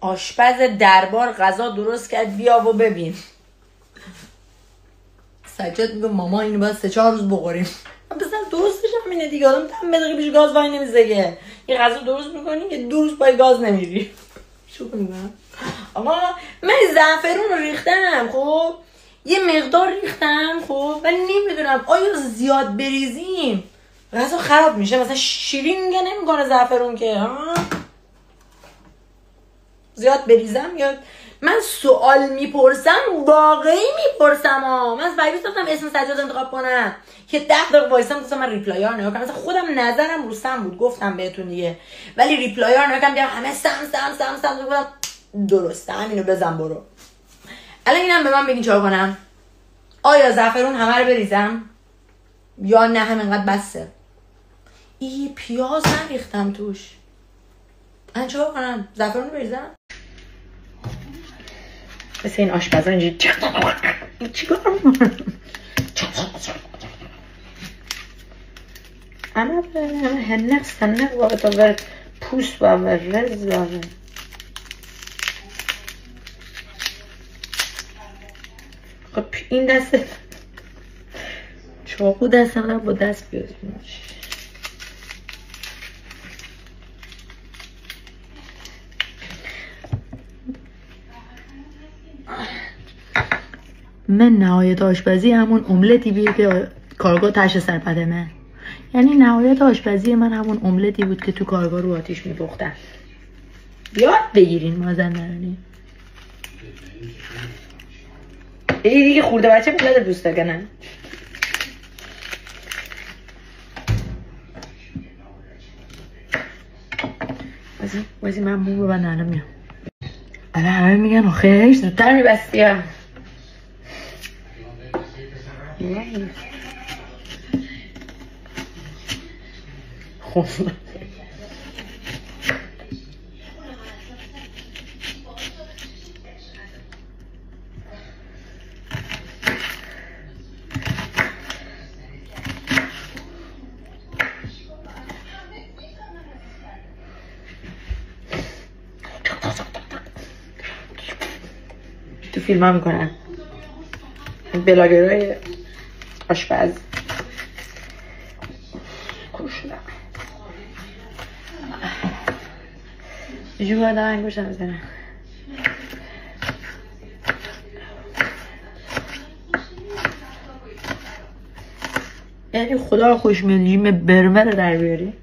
آشپز دربار غذا درست کرد، بیا و ببین. سجاد میگه ماما اینو باید 3-4 روز بخوریم. بزن درستش همینه دیگه، آدم تم بدقیقه پیش گاز وای نمیزگه. یه غذا درست میکنی یه 2 روز پای گاز نمیری. شوخی میکنم. آقا من زعفرون رو ریختم، خب یه مقدار ریختم، خب ولی نمیدونم آیا زیاد بریزیم غذا خراب میشه، مثلا شیرین میگه نمیکنه زعفرون که ها، زیاد بریزم یا من سوال میپرسم واقعی میپرسم ها. من از بایبیس گفتم اسم سجاد انتخاب کنم که 10 دقیقه وایسم گفتم من ریپلای ها نگاه کنم، مثلا خودم نظرم رو سم بود گفتم بهتون دیگه، ولی ریپلای ها نگاه کنم دیدم همه سم گفتم درسته همینو بزن برو. الان اینم به من بگین چیکار کنم؟ آیا زعفرون همه رو بریزم یا نه همینقدر بسه؟ این پیاز نریختم توش، من چیکار کنم؟ زعفرون رو بریزم؟ مثل این آشپزا اینجوری چیکار میکنم؟ اما هنق سنق واقع تا بر پوست و رز داره. خب این دسته چاقو دستم دارم با دست بیازم. من نهایت آشپزی همون املتی بود که کارگاه تشت سرپدمه، یعنی نهایت آشپزی من همون املتی بود که تو کارگاه رو آتیش میپختن. یاد بگیرین مازندرانی. این دیگه خورده بچه میلاد دوست دارن. واسه من مو رو بندن میام. الان همه میگن آخه زودتر میبستی هم. خوب تو فیلم ها میکنن بلاگرهای آشپز. کشنه جوه آدم انگوشتم بزنم. یعنی خدا خوش میاد جیم برمه رو در بیاری.